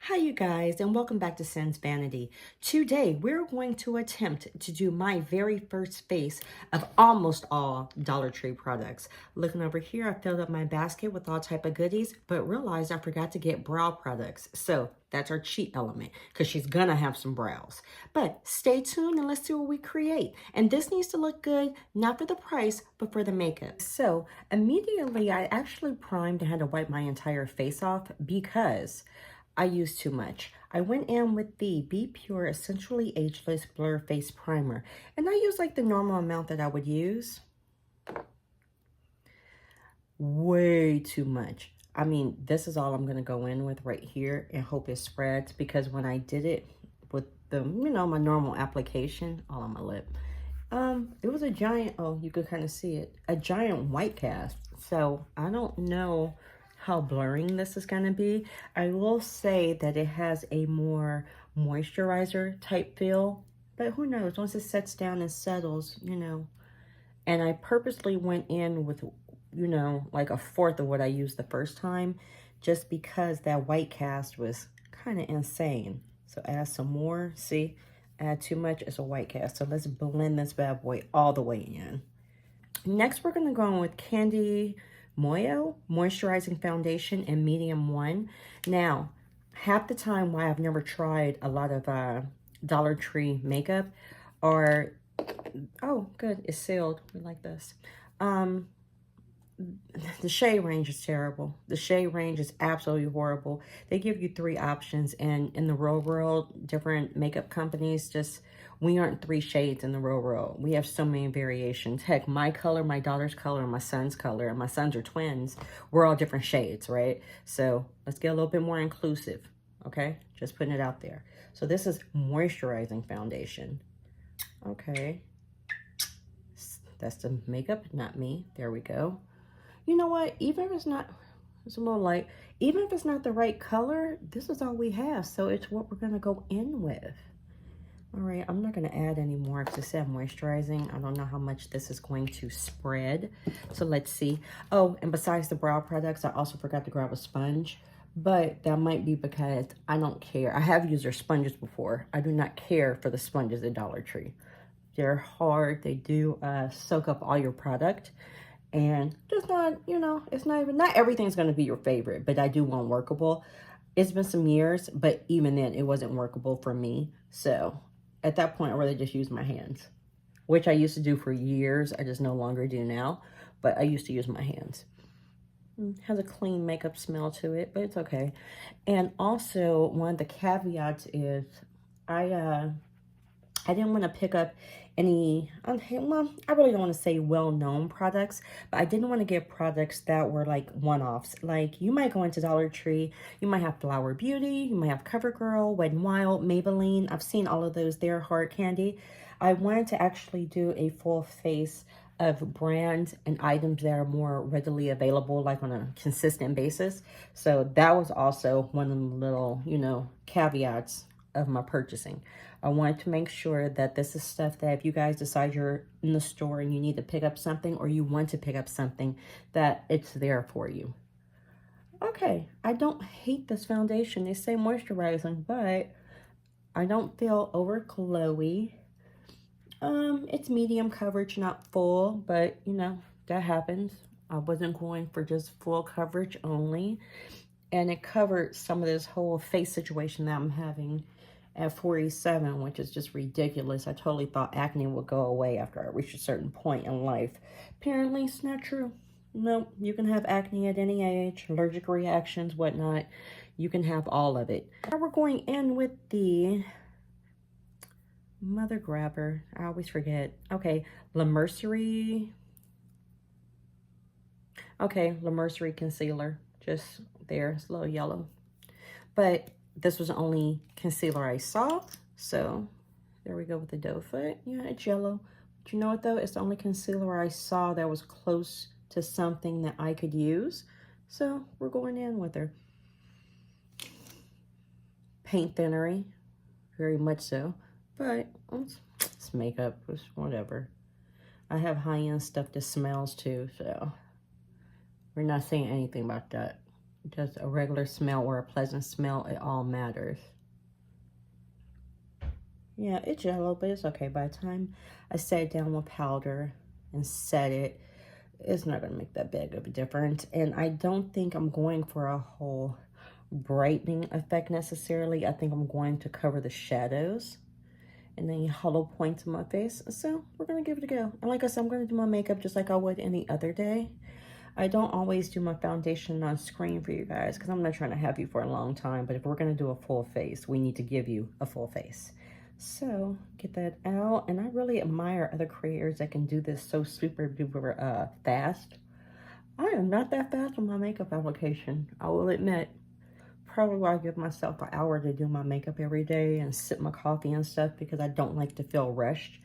Hi you guys, and welcome back to Sen's Vanity. Today we're going to attempt to do my very first face of almost all Dollar Tree products. Looking over here, I filled up my basket with all type of goodies, but realized I forgot to get brow products. So that's our cheat element, because she's gonna have some brows. But stay tuned and let's see what we create. And this needs to look good, not for the price, but for the makeup. So immediately I actually primed and had to wipe my entire face off because I used too much. I went in with the Be Pure Essentially Ageless Blur Face Primer. And I used like the normal amount that I would use. Way too much. I mean, this is all I'm going to go in with right here and hope it spreads. Because when I did it with the, my normal application, all on my lip. It was a giant, oh, you could kind of see it, a giant white cast. So I don't know how blurring this is going to be. I will say that it has a more moisturizer type feel, but who knows, once it sets down and settles, And I purposely went in with, like a fourth of what I used the first time, just because that white cast was kind of insane. So add some more, see? Add too much, it's a white cast. So let's blend this bad boy all the way in. Next, we're going to go in with Candy Moyo Moisturizing Foundation in Medium 1. Now, half the time why I've never tried a lot of Dollar Tree makeup are, oh, good, it's sealed. We like this. The shade range is terrible. The shade range is absolutely horrible. They give you 3 options, and in the real world, different makeup companies we aren't 3 shades in the real world. We have so many variations. Heck, my color, my daughter's color, and my son's color, and my sons are twins. We're all different shades, right? So let's get a little bit more inclusive, okay? Just putting it out there. So this is moisturizing foundation. Okay. That's the makeup, not me. There we go. You know what? Even if it's not, it's a little light. Even if it's not the right color, this is all we have. So it's what we're going to go in with. All right, I'm not going to add any more because it said moisturizing. I don't know how much this is going to spread. So let's see. Oh, and besides the brow products, I also forgot to grab a sponge. But that might be because I don't care. I have used their sponges before. I do not care for the sponges at Dollar Tree. They're hard. They do soak up all your product. And just not, it's not everything's going to be your favorite, but I do want workable. It's been some years, but even then it wasn't workable for me. So at that point, I really just use my hands, which I used to do for years. I just no longer do now, but I used to use my hands. It has a clean makeup smell to it, but it's okay. And also one of the caveats is I didn't want to pick up any, well, I really don't want to say well-known products, but I didn't want to get products that were like one-offs. Like you might go into Dollar Tree, you might have Flower Beauty, you might have CoverGirl, Wet n Wild, Maybelline. I've seen all of those. They're hard candy. I wanted to actually do a full face of brands and items that are more readily available, like on a consistent basis. So that was also one of the little, caveats of my purchasing. I wanted to make sure that this is stuff that if you guys decide you're in the store and you need to pick up something or you want to pick up something, that it's there for you. Okay, I don't hate this foundation. They say moisturizing, but I don't feel over glowy. It's medium coverage, not full, but that happens. I wasn't going for just full coverage only. And it covered some of this whole face situation that I'm having at 47, which is just ridiculous. I totally thought acne would go away after I reached a certain point in life. Apparently, it's not true. No, you can have acne at any age, allergic reactions, whatnot. You can have all of it. Now we're going in with the Mother Grabber. I always forget. Okay, La Mercerie. Okay, La Mercerie concealer. Just there. It's a little yellow. But this was the only concealer I saw. So there we go with the doe foot. Yeah, it's yellow. But you know what though? It's the only concealer I saw that was close to something that I could use. So we're going in with her. Paint thinnery. Very much so. But it's makeup. It's whatever. I have high-end stuff that smells too. So we're not saying anything about that. just a regular smell or a pleasant smell, it all matters. Yeah, it's yellow, but it's okay. By the time I set it down with powder and set it, it's not going to make that big of a difference. And I don't think I'm going for a whole brightening effect necessarily. I think I'm going to cover the shadows and then hollow points in my face. So we're going to give it a go. And like I said, I'm going to do my makeup just like I would any other day. I don't always do my foundation on screen for you guys because I'm not trying to have you for a long time. But if we're going to do a full face, we need to give you a full face. So get that out. And I really admire other creators that can do this so super duper fast. I am not that fast on my makeup application, I will admit. Probably why I give myself an hour to do my makeup every day and sip my coffee and stuff because I don't like to feel rushed.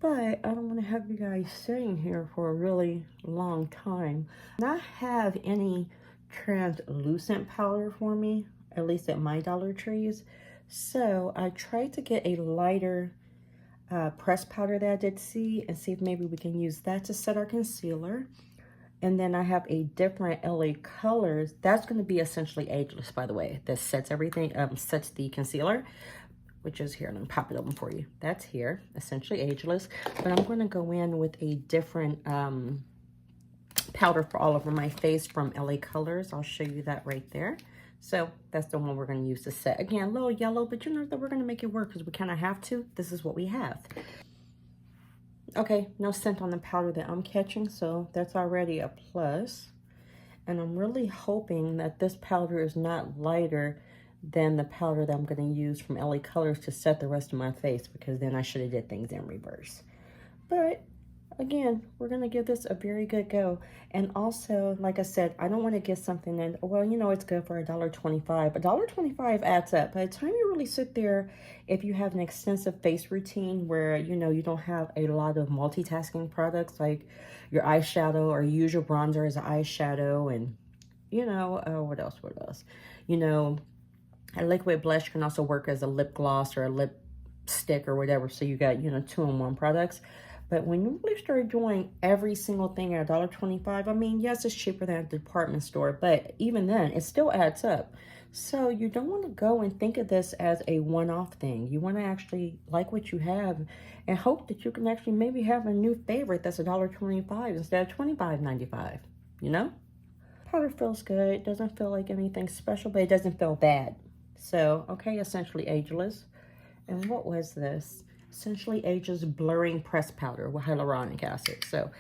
But I don't want to have you guys sitting here for a really long time. Not have any translucent powder for me, at least at my Dollar Trees. So I tried to get a lighter pressed powder that I did see and see if maybe we can use that to set our concealer. And then I have a different LA Colors. That's going to be essentially ageless, by the way. That sets everything, sets the concealer, which is here. Let me pop it open for you. That's here, essentially ageless. But I'm going to go in with a different powder for all over my face from LA Colors. I'll show you that right there. So that's the one we're going to use to set. Again, a little yellow, but you know that we're going to make it work because we kind of have to. This is what we have. Okay, no scent on the powder that I'm catching, so that's already a plus. And I'm really hoping that this powder is not lighter than the powder that I'm going to use from LA Colors to set the rest of my face, because then I should have did things in reverse. But again, we're going to give this a very good go. And also, like I said, I don't want to get something that, well, you know, it's good for $1.25. $1.25 adds up. By the time you really sit there, if you have an extensive face routine where, you know, you don't have a lot of multitasking products like your eyeshadow, or you use your bronzer as an eyeshadow, and, you know, what else? You know, a liquid blush can also work as a lip gloss or a lipstick or whatever. So you got, you know, 2-in-1 products. But when you really start doing every single thing at $1.25, I mean, yes, it's cheaper than a department store, but even then, it still adds up. So you don't want to go and think of this as a one-off thing. You want to actually like what you have and hope that you can actually maybe have a new favorite that's $1.25 instead of $25.95, you know? Powder feels good. It doesn't feel like anything special, but it doesn't feel bad. So, okay, essentially ageless. And what was this? Essentially ageless blurring pressed powder with hyaluronic acid. So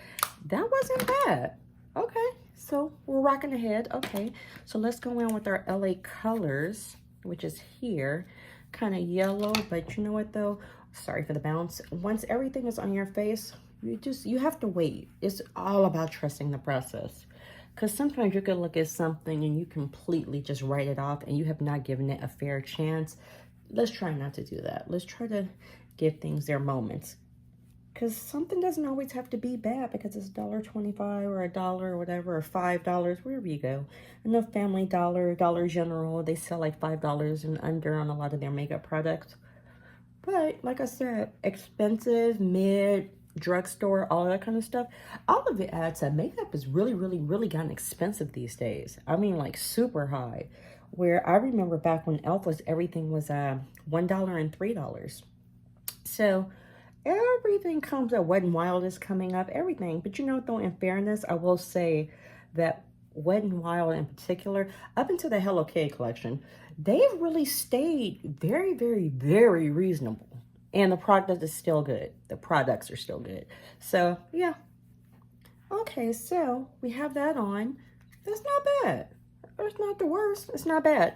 that wasn't bad. Okay, so we're rocking ahead. Okay, so let's go in with our LA Colors, which is here. Kind of yellow, but you know what though? Sorry for the bounce. Once everything is on your face, you have to wait. It's all about trusting the process. Because sometimes you could look at something and you completely just write it off and you have not given it a fair chance. Let's try not to do that. Let's try to give things their moments. Because something doesn't always have to be bad because it's $1.25 or $1 or whatever, or $5, wherever you go. I know Family Dollar, Dollar General, they sell like $5 and under on a lot of their makeup products. But like I said, expensive, mid, drugstore, all that kind of stuff, all of it adds up. Makeup is really, really, really gotten expensive these days. I mean, like super high. Where I remember back when e.l.f. was, everything was $1 and $3. So everything comes up. Wet n Wild is coming up, everything. But you know, though, in fairness, I will say that Wet n Wild in particular, up until the Hello Kitty collection, they've really stayed very, very, very reasonable. And the product is still good. The products are still good. So, yeah. Okay, so we have that on. That's not bad. It's not the worst. It's not bad.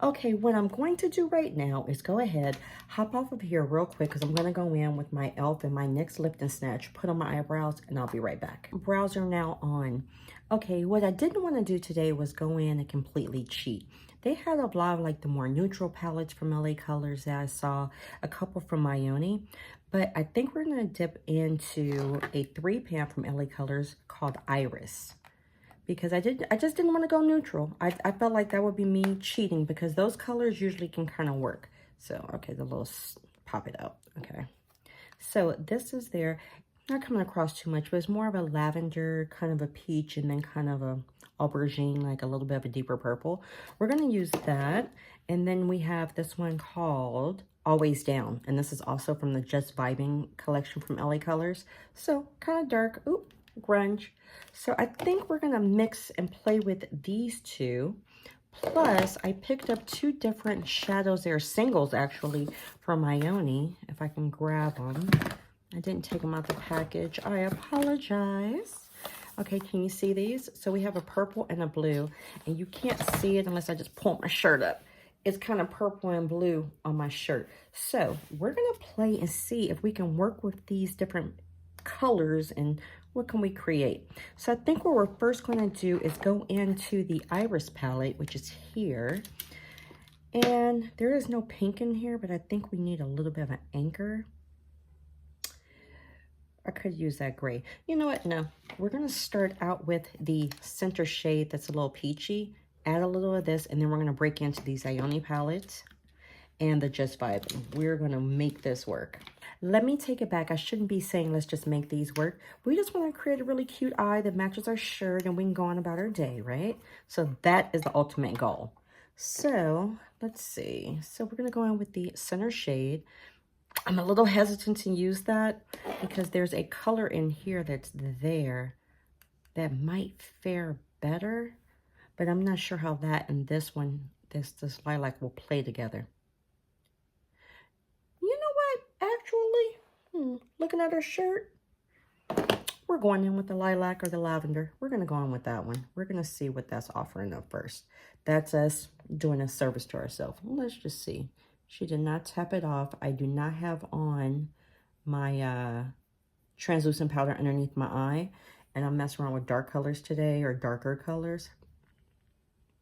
Okay, what I'm going to do right now is go ahead, hop off of here real quick because I'm going to go in with my e.l.f. and my NYX Lift and Snatch, put on my eyebrows, and I'll be right back. Brows are now on. Okay, what I didn't want to do today was go in and completely cheat. They had a lot of like the more neutral palettes from LA Colors that I saw, a couple from Ioni, but I think we're going to dip into a 3-pan from LA Colors called Iris. Because I just didn't want to go neutral. I felt like that would be me cheating because those colors usually can kind of work. So, okay, the little pop it out. Okay. So this is there. Not coming across too much, but it's more of a lavender, kind of a peach, and then kind of a aubergine, like a little bit of a deeper purple. We're going to use that. And then we have this one called Always Down. And this is also from the Just Vibing collection from LA Colors. So kind of dark. Ooh, grunge. So I think we're going to mix and play with these two. Plus, I picked up 2 different shadows. They're singles, actually, from Ione. If I can grab them. I didn't take them out the package. I apologize. Okay, can you see these? So we have a purple and a blue. And you can't see it unless I just pull my shirt up. It's kind of purple and blue on my shirt. So we're going to play and see if we can work with these different colors and what can we create. So I think what we're first going to do is go into the Iris palette, which is here. And there is no pink in here, but I think we need a little bit of an anchor. I could use that gray. You know what? No. We're going to start out with the center shade that's a little peachy. Add a little of this, and then we're going to break into these Ione palettes and the Just Vibing. We're going to make this work. Let me take it back. I shouldn't be saying let's just make these work. We just want to create a really cute eye that matches our shirt and we can go on about our day, right? So that is the ultimate goal. So let's see. So we're going to go in with the center shade. I'm a little hesitant to use that because there's a color in here that's there that might fare better, but I'm not sure how that and this one, this lilac will play together. You know what? Actually, looking at her shirt, we're going in with the lilac or the lavender. We're going to go in with that one. We're going to see what that's offering up first. That's us doing a service to ourselves. Let's just see. She did not tap it off. I do not have on my translucent powder underneath my eye. And I'm messing around with dark colors today or darker colors.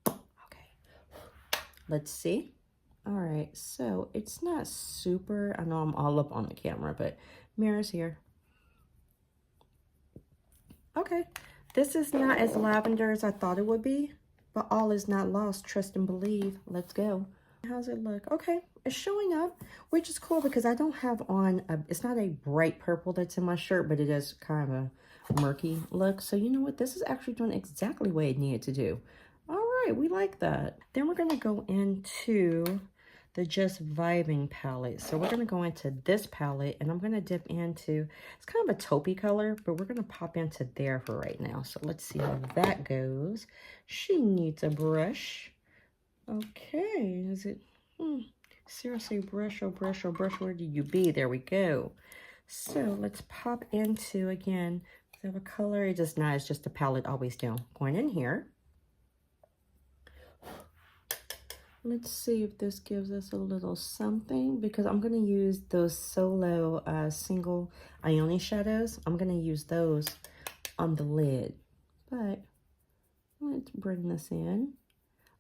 Okay. Let's see. All right. So it's not super. I know I'm all up on the camera, but mirror's here. Okay. This is not as lavender as I thought it would be. But all is not lost. Trust and believe. Let's go. How's it look? Okay, it's showing up, which is cool because I don't have on, it's not a bright purple that's in my shirt, but it is kind of a murky look. So you know what? This is actually doing exactly what it needed to do. All right, we like that. Then we're going to go into the Just Vibing palette. So we're going to go into this palette and I'm going to dip into, it's kind of a taupey color, but we're going to pop into there for right now. So let's see how that goes. She needs a brush. Okay, is it, seriously, brush, oh brush, oh brush, where do you be? There we go. So let's pop into, again, we have a color, it's just not, it's just a palette Always Down. Going in here. Let's see if this gives us a little something, because I'm going to use those solo single Ione shadows. I'm going to use those on the lid, but let's bring this in.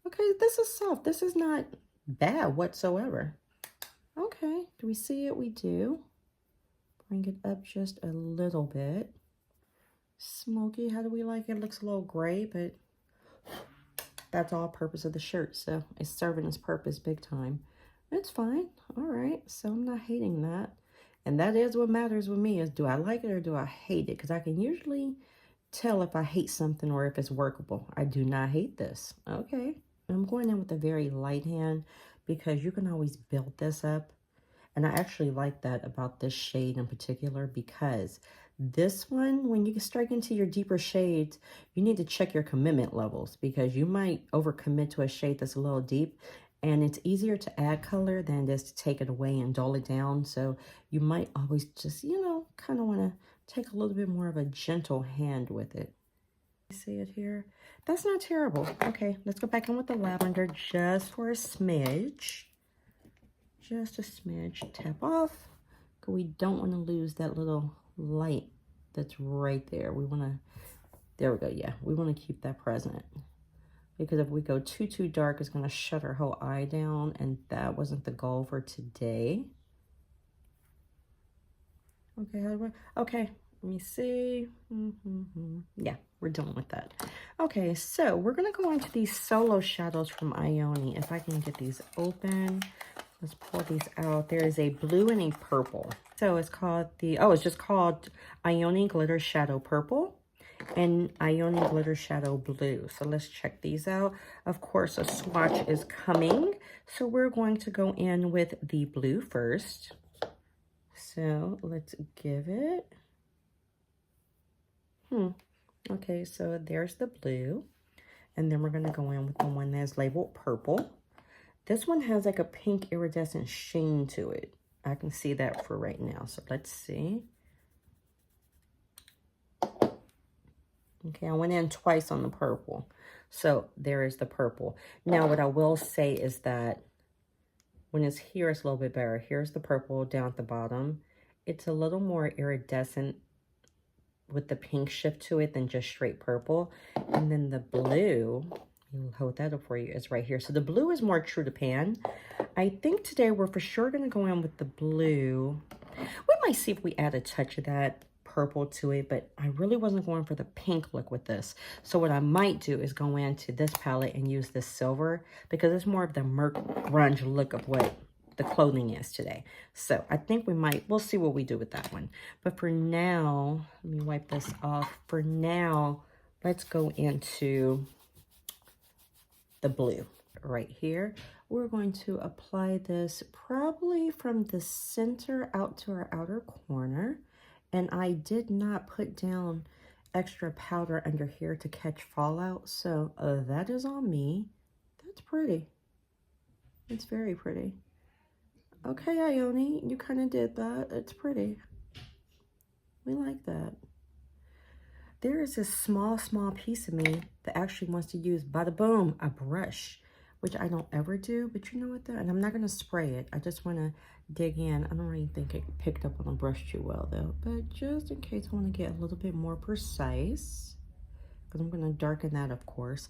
Okay, this is soft. This is not bad whatsoever. Okay, do we see it? We do. Bring it up just a little bit. Smoky, how do we like it? It looks a little gray, but that's all purpose of the shirt, so it's serving its purpose big time. It's fine. All right, so I'm not hating that. And that is what matters with me, is do I like it or do I hate it? Because I can usually tell if I hate something or if it's workable. I do not hate this. Okay. I'm going in with a very light hand because you can always build this up. And I actually like that about this shade in particular, because this one, when you strike into your deeper shades, you need to check your commitment levels, because you might overcommit to a shade that's a little deep, and it's easier to add color than it is to take it away and dull it down. So you might always just, you know, kind of want to take a little bit more of a gentle hand with it. See it here? That's not terrible. Okay, let's go back in with the lavender just for a smidge. Just a smidge. Tap off. We don't want to lose that little light that's right there. We want to, there we go. Yeah, we want to keep that present. Because if we go too dark, it's going to shut our whole eye down. And that wasn't the goal for today. Okay, okay. Let me see. Yeah, we're done with that. Okay, so we're going to go into these solo shadows from Ione. If I can get these open, let's pull these out. There is a blue and a purple. So it's called the, oh, it's just called Ione Glitter Shadow Purple. and Ioni Glitter Shadow Blue. So let's check these out. Of course, a swatch is coming. So we're going to go in with the blue first. So let's give it. Okay, so there's the blue. And then we're going to go in with the one that's labeled purple. This one has like a pink iridescent sheen to it. I can see that for right now. So let's see. Okay, I went in twice on the purple. So there is the purple. Now, what I will say is that when it's here, it's a little bit better. Here's the purple down at the bottom. It's a little more iridescent with the pink shift to it than just straight purple. And then the blue, I'll hold that up for you, is right here. So the blue is more true to pan. I think today we're for sure going to go in with the blue. We might see if we add a touch of that purple to it, but I really wasn't going for the pink look with this. So what I might do is go into this palette and use this silver because it's more of the Merc grunge look of what the clothing is today. So I think we'll see what we do with that one. But for now, let me wipe this off. For now, let's go into the blue right here. We're going to apply this probably from the center out to our outer corner. And I did not put down extra powder under here to catch fallout. So that is on me. That's pretty. It's very pretty. Okay, Ioni, you kind of did that. It's pretty. We like that. There is this small piece of me that actually wants to use, bada boom, a brush, which I don't ever do. But you know what, though? And I'm not going to spray it. I just want to dig in. I don't really think it picked up on the brush too well, though. But just in case, I want to get a little bit more precise. Because I'm going to darken that, of course.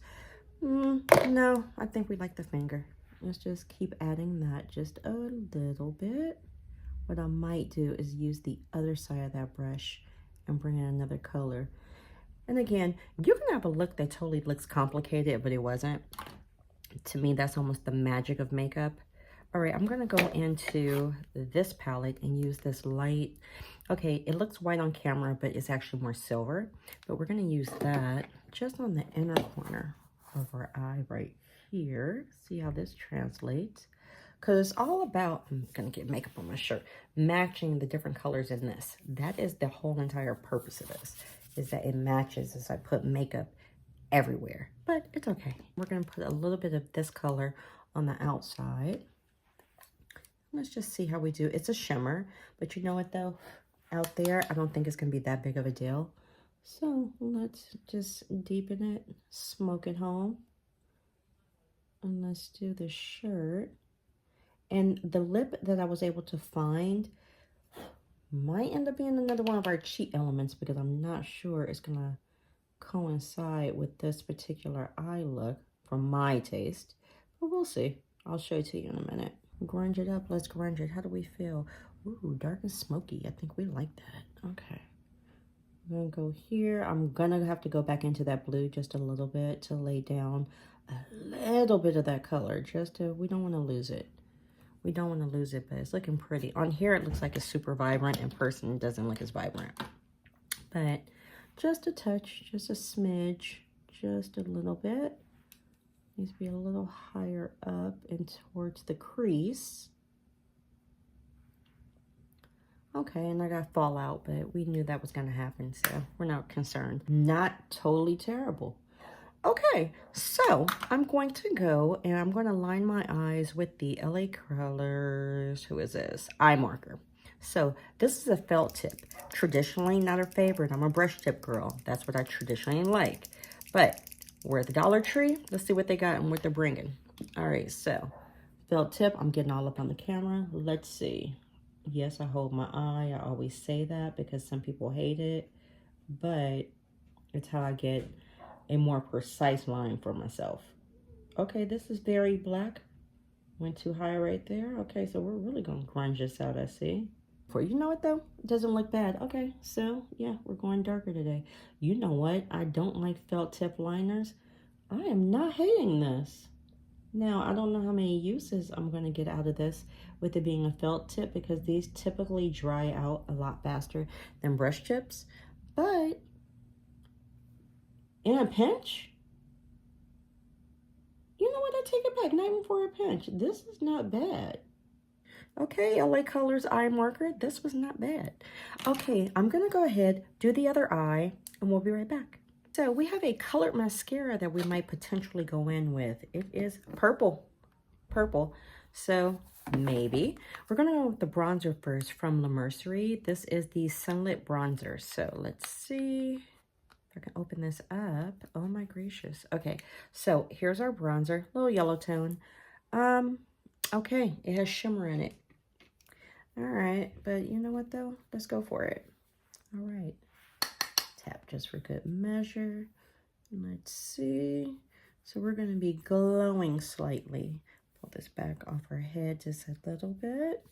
No, I think we like the finger. Let's just keep adding that just a little bit. What I might do is use the other side of that brush and bring in another color. And again, you can have a look that totally looks complicated, but it wasn't. To me, that's almost the magic of makeup. All right, I'm going to go into this palette and use this light. Okay, it looks white on camera, but it's actually more silver. But we're going to use that just on the inner corner of our eye right here. See how this translates. Because it's all about, I'm going to get makeup on my shirt, matching the different colors in this. That is the whole entire purpose of this, is that it matches as I put makeup everywhere. But it's okay. We're going to put a little bit of this color on the outside. Let's just see how we do. It's a shimmer, but you know what though? Out there, I don't think it's going to be that big of a deal. So let's just deepen it, smoke it home. And let's do the shirt. And the lip that I was able to find might end up being another one of our cheat elements because I'm not sure it's going to coincide with this particular eye look for my taste. But we'll see. I'll show it to you in a minute. Grunge it up. Let's grunge it. How do we feel? Ooh, dark and smoky. I think we like that. Okay. I'm going to go here. I'm going to have to go back into that blue just a little bit to lay down a little bit of that color. Just to, we don't want to lose it. We don't want to lose it, but it's looking pretty. On here, it looks like it's super vibrant. In person, it doesn't look as vibrant. But just a touch, just a smidge, just a little bit. Needs to be a little higher up and towards the crease. Okay, and I got fallout, but we knew that was going to happen, so we're not concerned. Not totally terrible. Okay, so I'm going to go and I'm going to line my eyes with the LA Colors, who is this? Eye marker. So this is a felt tip. Traditionally not a favorite. I'm a brush tip girl. That's what I traditionally like. But we're at the Dollar Tree. Let's see what they got and what they're bringing. All right, so felt tip. I'm getting all up on the camera. Let's see. Yes, I hold my eye. I always say that because some people hate it. But it's how I get a more precise line for myself. Okay, this is very black. Went too high right there. Okay, so we're really going to grunge this out, I see. For you know what though? It doesn't look bad. Okay, so yeah, we're going darker today. You know what? I don't like felt tip liners. I am not hating this. Now, I don't know how many uses I'm going to get out of this with it being a felt tip because these typically dry out a lot faster than brush tips. But In a pinch? You know what? I take it back. Not even for a pinch. This is not bad. Okay, LA Colors eye marker. This was not bad. Okay, I'm going to go ahead, do the other eye, and we'll be right back. So we have a colored mascara that we might potentially go in with. It is purple. Purple. So maybe. We're going to go with the bronzer first from La Mercerie. This is the Sunlit Bronzer. So let's see if I can open this up. Oh my gracious. Okay, so here's our bronzer. Little yellow tone. Okay, it has shimmer in it. All right, but you know what though? Let's go for it. All right. Tap just for good measure. Let's see. So we're going to be glowing slightly. Pull this back off her head just a little bit.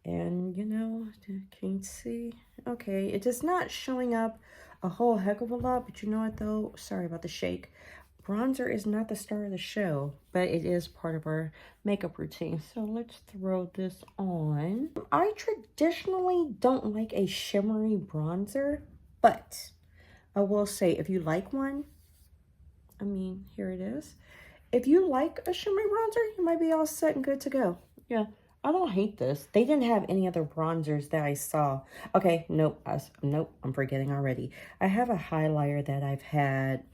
And, you know, can you see? Okay, it is not showing up a whole heck of a lot, but you know what, though? Sorry about the shake. Bronzer is not the star of the show, but it is part of our makeup routine. So let's throw this on. I traditionally don't like a shimmery bronzer, but I will say if you like one, I mean, here it is. If you like a shimmery bronzer, you might be all set and good to go. Yeah, I don't hate this. They didn't have any other bronzers that I saw. Okay, nope, I'm forgetting already. I have a highlighter that I've had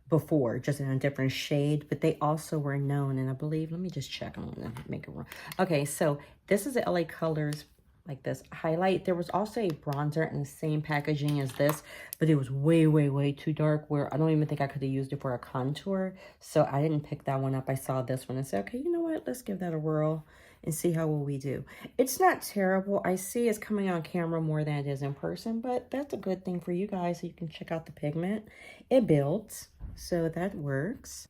before, just in a different shade, but they also were known, and I believe, let me just check, I don't want to make it wrong. Okay, so this is the LA Colors, like this highlight. There was also a bronzer in the same packaging as this, but it was way, way, way too dark, where I don't even think I could have used it for a contour, so I didn't pick that one up. I saw this one and said, okay, you know what, let's give that a whirl and see how well we do. It's not terrible. I see it's coming on camera more than it is in person, but that's a good thing for you guys, so you can check out the pigment. It builds. So that works.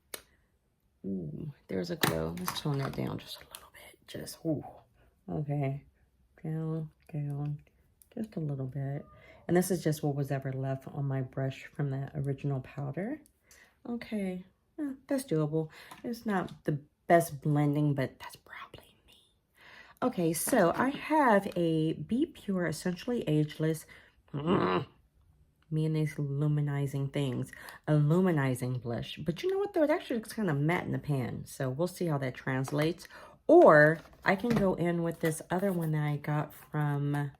Ooh, there's a glow. Let's tone that down just a little bit. Just, ooh. Okay. Down, just a little bit. And this is just what was ever left on my brush from that original powder. Okay. That's doable. It's not the best blending, but that's probably me. Okay, so I have a Be Pure Essentially Ageless. Me and these luminizing things, a luminizing blush. But you know what though, it actually looks kind of matte in the pan, so we'll see how that translates. Or I can go in with this other one that I got from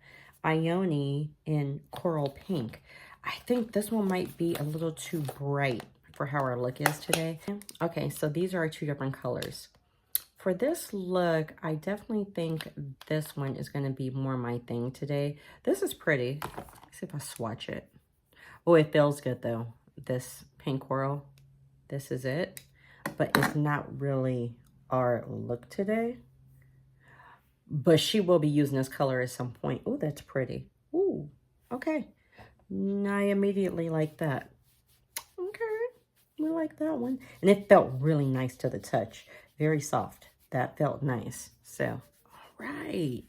Ione in Coral Pink. I think this one might be a little too bright for how our look is today. Okay, so these are our two different colors. For this look, I definitely think this one is going to be more my thing today. This is pretty. Let's see if I swatch it. Oh, it feels good though. This pink coral, this is it. But it's not really our look today. But she will be using this color at some point. Oh, that's pretty. Ooh, okay. I immediately like that. Okay, we like that one. And it felt really nice to the touch. Very soft. That felt nice. So, all right.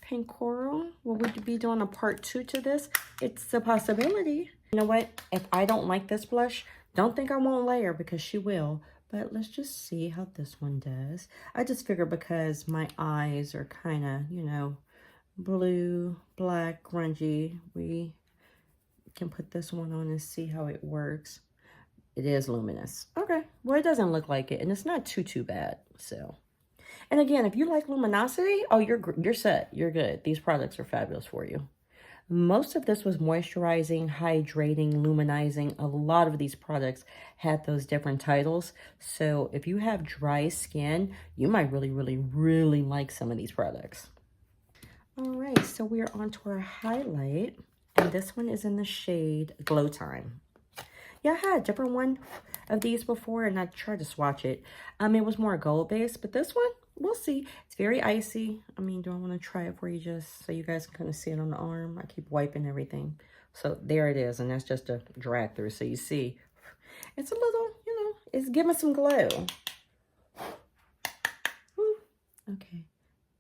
Pink coral. Will we be doing a part 2 to this? It's a possibility. You know what? If I don't like this blush, don't think I won't layer, because she will. But let's just see how this one does. I just figure because my eyes are kind of, you know, blue, black, grungy, we can put this one on and see how it works. It is luminous. Okay. Well, it doesn't look like it, and it's not too bad. So. And again, if you like luminosity, oh, you're set. You're good. These products are fabulous for you. Most of this was moisturizing, hydrating, luminizing. A lot of these products had those different titles. So if you have dry skin, you might really, really, really like some of these products. All right, so we are on to our highlight. And this one is in the shade Glow Time. Yeah, I had a different one of these before, and I tried to swatch it. It was more gold-based, but this one, we'll see. It's very icy. I mean, do I want to try it for you just so you guys can kind of see it on the arm? I keep wiping everything. So there it is, and that's just a drag through. So you see, it's a little, you know, it's giving some glow. Woo. Okay,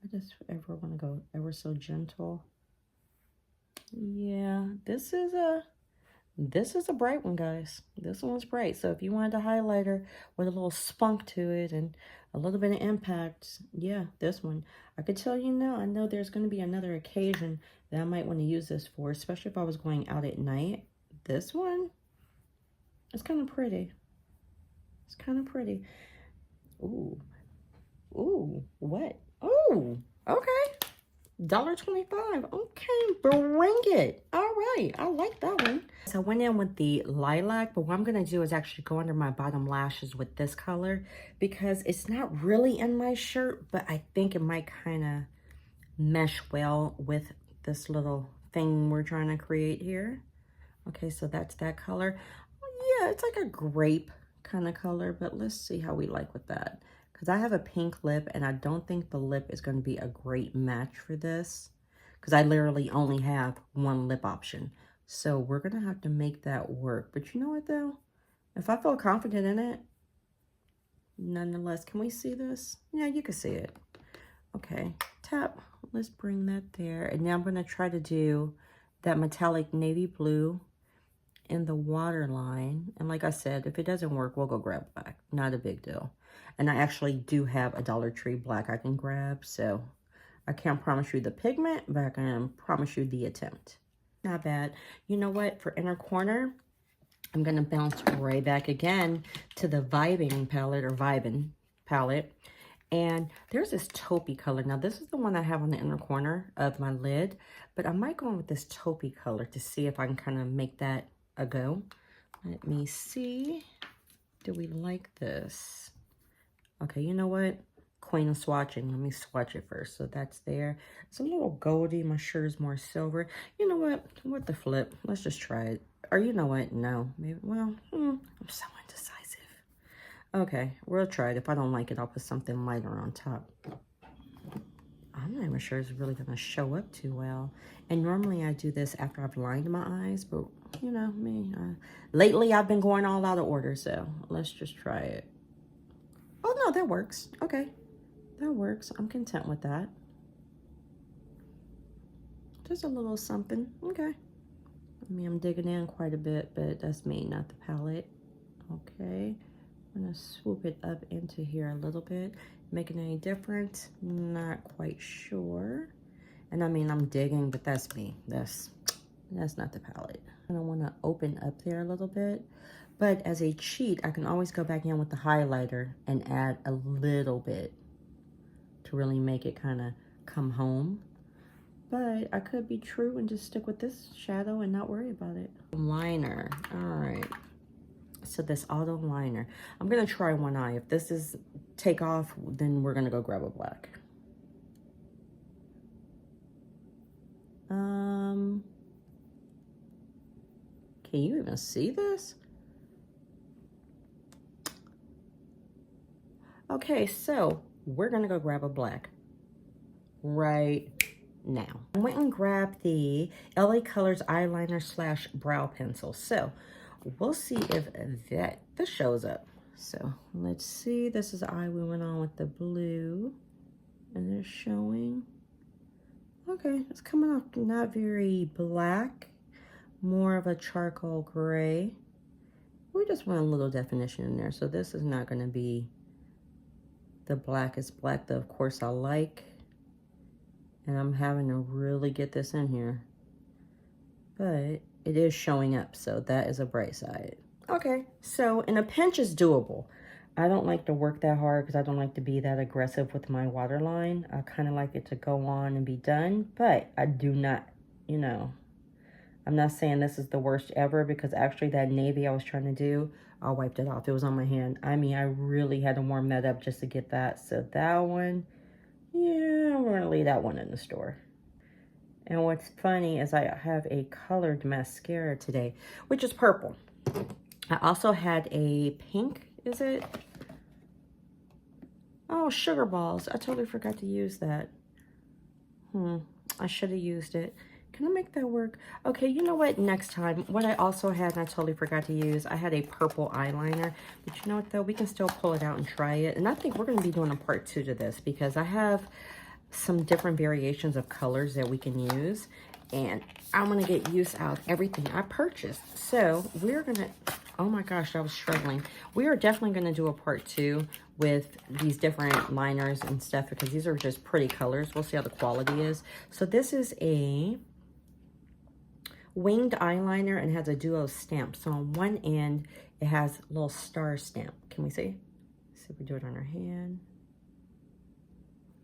I just ever want to go ever so gentle. Yeah, this is a bright one, guys. This one's bright. So if you wanted a highlighter with a little spunk to it and a little bit of impact, yeah, this one. I could tell you now, I know there's going to be another occasion that I might want to use this for, especially if I was going out at night. This one, It's kind of pretty. It's kind of pretty. Ooh. Ooh. What? Ooh. Okay. $1.25. Okay, bring it. All right, I like that one. So I went in with the lilac, but what I'm gonna do is actually go under my bottom lashes with this color because it's not really in my shirt, but I think it might kind of mesh well with this little thing we're trying to create here. Okay, so that's that color. Yeah, it's like a grape kind of color, but let's see how we like with that. Because I have a pink lip, and I don't think the lip is going to be a great match for this. Because I literally only have one lip option. So we're going to have to make that work. But you know what, though? If I feel confident in it, nonetheless, can we see this? Yeah, you can see it. Okay, tap. Let's bring that there. And now I'm going to try to do that metallic navy blue in the waterline. And like I said, if it doesn't work, we'll go grab black. Not a big deal. And I actually do have a Dollar Tree black I can grab. So I can't promise you the pigment, but I can promise you the attempt. Not bad. You know what? For inner corner, I'm going to bounce right back again to the Vibing palette. And there's this taupey color. Now, this is the one I have on the inner corner of my lid. But I might go in with this taupey color to see if I can kind of make that a go. Let me see. Do we like this? Okay, you know what? Queen of swatching. Let me swatch it first. So that's there. It's a little goldy. My shirt is more silver. You know what? What the flip? Let's just try it. Or you know what? No. Maybe. Well, I'm so indecisive. Okay, we'll try it. If I don't like it, I'll put something lighter on top. I'm not even sure it's really going to show up too well. And normally I do this after I've lined my eyes, but you know me. Lately I've been going all out of order, so let's just try it. Oh no, that works. Okay, that works. I'm content with that. Just a little something. Okay. I mean, I'm digging in quite a bit, but that's me, not the palette. Okay. I'm going to swoop it up into here a little bit. Making any difference? Not quite sure. And I mean, I'm digging, but that's me. That's not the palette. And I want to open up there a little bit. But as a cheat, I can always go back in with the highlighter and add a little bit to really make it kind of come home. But I could be true and just stick with this shadow and not worry about it. Liner. All right. So this auto liner. I'm going to try one eye. If this is take off, then we're going to go grab a black. Can you even see this? Okay, so we're going to go grab a black right now. I went and grabbed the LA Colors eyeliner / brow pencil. So we'll see if this shows up. So let's see. This is the eye we went on with the blue. And they're showing. Okay, it's coming off not very black. More of a charcoal gray. We just want a little definition in there. So this is not going to be the blackest black that of course I like. And I'm having to really get this in here. But it is showing up, so that is a bright side. Okay, so and a pinch is doable. I don't like to work that hard because I don't like to be that aggressive with my waterline. I kind of like it to go on and be done, but I do not, you know, I'm not saying this is the worst ever because actually that navy I was trying to do, I wiped it off. It was on my hand. I mean, I really had to warm that up just to get that. So that one, yeah, we're going to leave that one in the store. And what's funny is I have a colored mascara today, which is purple. I also had a pink, is it? Oh, sugar balls. I totally forgot to use that. I should have used it. Can I make that work? Okay, you know what? Next time, what I also had, and I totally forgot to use, I had a purple eyeliner. But you know what, though? We can still pull it out and try it. And I think we're going to be doing a part 2 to this because I have some different variations of colors that we can use. And I'm going to get use out of everything I purchased. So we're going to, oh my gosh, I was struggling. We are definitely going to do a part 2 with these different liners and stuff because these are just pretty colors. We'll see how the quality is. So this is a winged eyeliner and has a duo stamp. So on one end, It has a little star stamp. Can we see? Let's see if we do it on our hand.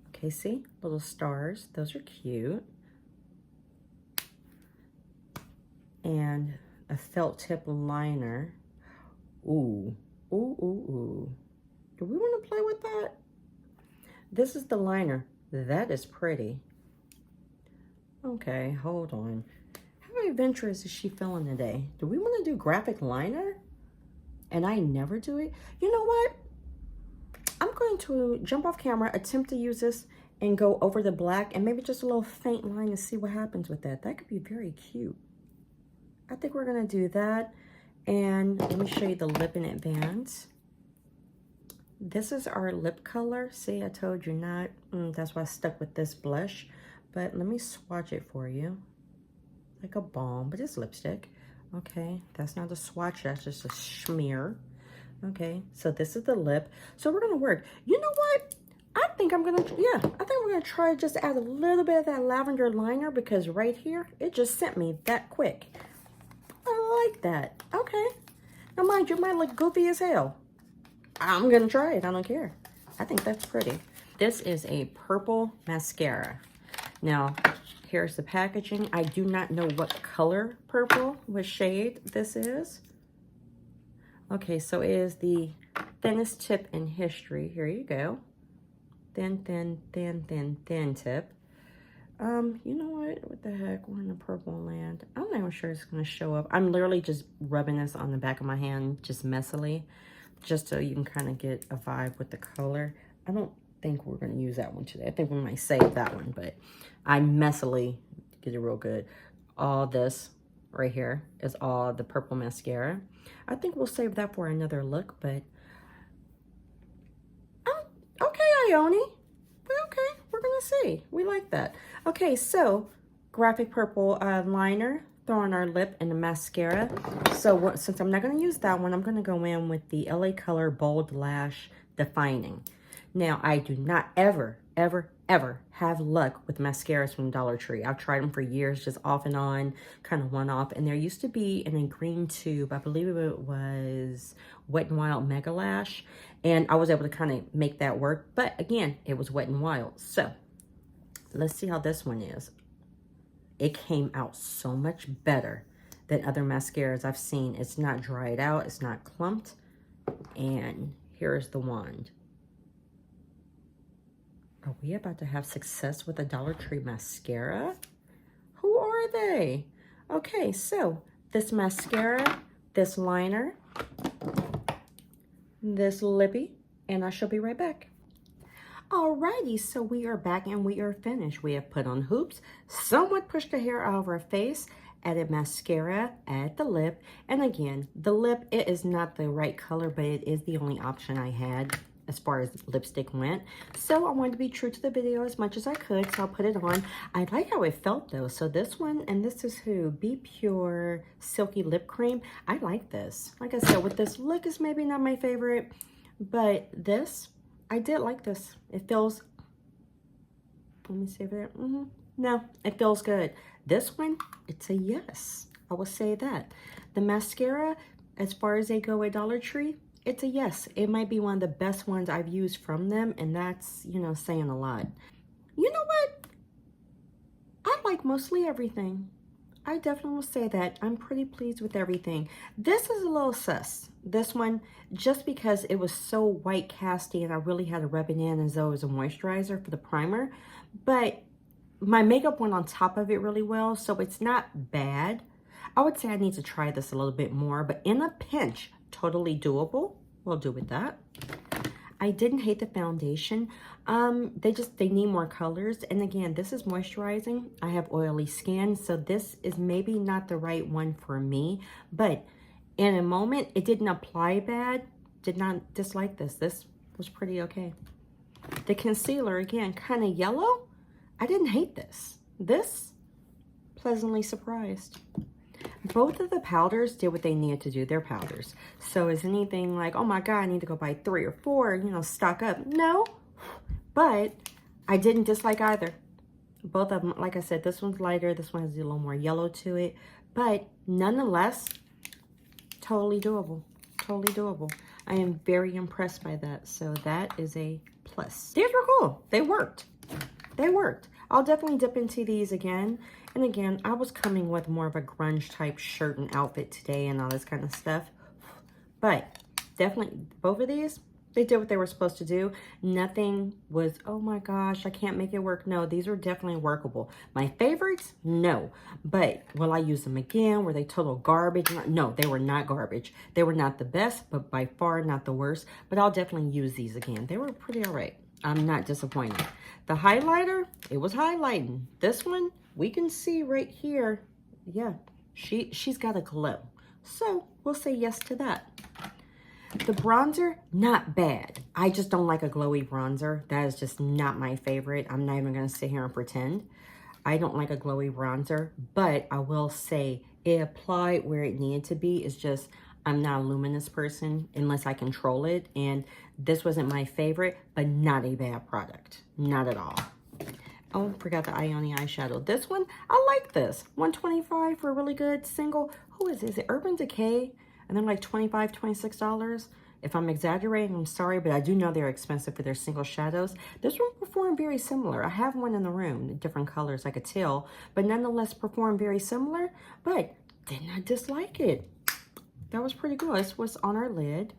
Okay, see? Little stars. Those are cute. And a felt tip liner. Ooh. Ooh, ooh, ooh. Do we want to play with that? This is the liner. That is pretty. Okay, hold on. How adventurous is she feeling today? Do we want to do graphic liner? And I never do it? You know what? I'm going to jump off camera, attempt to use this, and go over the black, and maybe just a little faint line and see what happens with that. That could be very cute. I think we're going to do that. And let me show you the lip in advance. This is our lip color. See, I told you not. That's why I stuck with this blush. But let me swatch it for you. Like a balm, but it's lipstick. Okay, that's not a swatch. That's just a smear. Okay, so this is the lip. So we're going to work. You know what? I think I'm going to, I think we're going to try to just add a little bit of that lavender liner because right here, it just sent me that quick. I like that. Okay. Now, mind you, it might look goofy as hell. I'm going to try it. I don't care. I think that's pretty. This is a purple mascara. Now, here's the packaging. I do not know what color purple, what shade this is. Okay, so it is the thinnest tip in history. Here you go. Thin, thin, thin, thin, thin tip. You know what the heck? We're in the purple land. I'm not even sure it's going to show up. I'm literally just rubbing this on the back of my hand, just messily, just so you can kind of get a vibe with the color. I don't think we're going to use that one today. I think we might save that one, but I messily get it real good. All this right here is all the purple mascara. I think we'll save that for another look, but okay, Ione. Okay, we're gonna see. We like that. Okay, so graphic purple liner, throw on our lip and the mascara. So since I'm not gonna use that one, I'm gonna go in with the LA Color Bold Lash Defining. Now, I do not ever, ever, ever have luck with mascaras from Dollar Tree. I've tried them for years, just off and on, kind of one-off. And there used to be in a green tube, I believe it was Wet n Wild Mega Lash. And I was able to kind of make that work. But again, it was Wet n Wild. So let's see how this one is. It came out so much better than other mascaras I've seen. It's not dried out. It's not clumped. And here's the wand. Are we about to have success with a Dollar Tree mascara? Who are they? Okay, so this mascara, this liner, this lippy, and I shall be right back. Alrighty, so we are back and we are finished. We have put on hoops, somewhat pushed the hair out of our face, added mascara, added the lip, and again, the lip, it is not the right color, but it is the only option I had as far as lipstick went. So I wanted to be true to the video as much as I could, so I'll put it on. I like how it felt though. So this one, and this is who? Be Pure Silky Lip Cream. I like this. Like I said, with this look is maybe not my favorite, but this, I did like this. It feels, let me see if it, no, it feels good. This one, it's a yes. I will say that. The mascara, as far as they go at Dollar Tree, it's a yes. It might be one of the best ones I've used from them, and that's, you know, saying a lot. You know what? I like mostly everything. I definitely will say that. I'm pretty pleased with everything. This is a little sus. This one, just because it was so white casty and I really had to rub it in as though it was a moisturizer for the primer. But my makeup went on top of it really well, so it's not bad. I would say I need to try this a little bit more, but in a pinch, totally doable. We'll do with that. I didn't hate the foundation. They need more colors. And again, this is moisturizing. I have oily skin, so this is maybe not the right one for me. But in a moment, it didn't apply bad. Did not dislike this. This was pretty okay. The concealer, again, kind of yellow. I didn't hate this. This, pleasantly surprised. Both of the powders did what they needed to do. They're powders. So is anything like, oh my God, I need to go buy 3 or 4, you know, stock up? No, but I didn't dislike either. Both of them, like I said, this one's lighter. This one has a little more yellow to it. But nonetheless, totally doable. totally doable. I am very impressed by that. So that is a plus. These were cool. They worked. They worked. I'll definitely dip into these again. And again, I was coming with more of a grunge type shirt and outfit today and all this kind of stuff. But definitely, both of these, they did what they were supposed to do. Nothing was, oh my gosh, I can't make it work. No, these were definitely workable. My favorites? No. But will I use them again? Were they total garbage? No, they were not garbage. They were not the best, but by far not the worst. But I'll definitely use these again. They were pretty all right. I'm not disappointed. The highlighter, it was highlighting. This one, we can see right here. Yeah, she's got a glow. So we'll say yes to that. The bronzer, not bad. I just don't like a glowy bronzer. That is just not my favorite. I'm not even going to sit here and pretend. I don't like a glowy bronzer, but I will say it applied where it needed to be. It's just, I'm not a luminous person unless I control it. And this wasn't my favorite, but not a bad product. Not at all. Oh, forgot the Ioni eyeshadow. This one, I like this. $125 for a really good single. Who is it? Is it Urban Decay? And they're like $25, $26. If I'm exaggerating, I'm sorry, but I do know they're expensive for their single shadows. This one performed very similar. I have one in the room, different colors I could tell, but nonetheless performed very similar, but did not dislike it. That was pretty good. This was on our lid.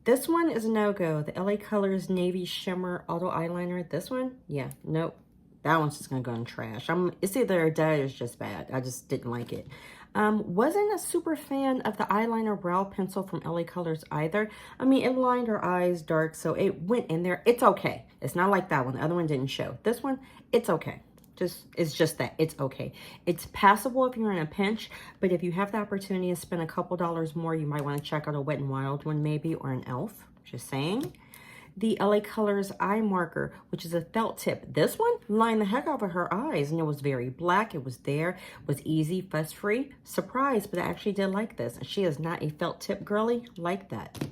This one is a no-go. The LA Colors Navy Shimmer Auto Eyeliner. This one, yeah, nope. That one's just gonna go in trash. It's either that or it's just bad. I just didn't like it. Wasn't a super fan of the eyeliner brow pencil from LA Colors either. I mean, it lined her eyes dark, so it went in there. It's okay. It's not like that one. The other one didn't show. This one, it's okay. It's just that. It's okay. It's passable if you're in a pinch, but if you have the opportunity to spend a couple dollars more, you might want to check out a Wet n Wild one maybe, or an e.l.f. Just saying. The LA Colors eye marker, which is a felt tip. This one lined the heck out of her eyes, and it was very black. It was there, was easy, fuss-free. Surprised, but I actually did like this. She is not a felt tip girly like that.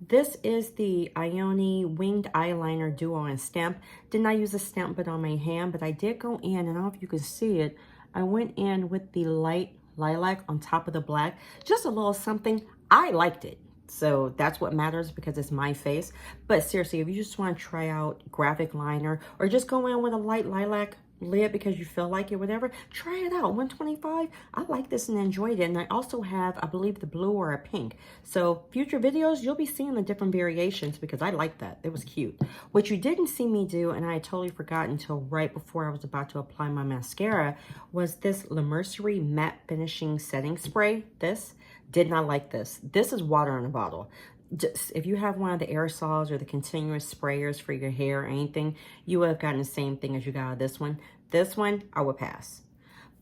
This is the Ioni Winged Eyeliner Duo and Stamp. Did not use a stamp bit on my hand, but I did go in, and I don't know if you can see it. I went in with the light lilac on top of the black. Just a little something. I liked it. So that's what matters because it's my face. But seriously, if you just want to try out graphic liner or just go in with a light lilac lid because you feel like it, whatever, try it out. $125. I like this and enjoyed it. And I also have, I believe, the blue or a pink. So future videos, you'll be seeing the different variations because I like that. It was cute. What you didn't see me do, and I totally forgot until right before I was about to apply my mascara, was this La Mercerie Matte Finishing Setting Spray. This. Did not like this. This is water in a bottle. Just, if you have one of the aerosols or the continuous sprayers for your hair or anything, you would have gotten the same thing as you got out of this one. This one, I would pass.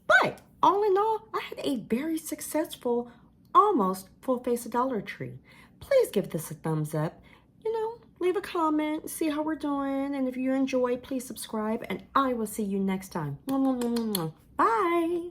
But all in all, I had a very successful, almost full face of Dollar Tree. Please give this a thumbs up. You know, leave a comment, see how we're doing. And if you enjoy, please subscribe. And I will see you next time. Bye.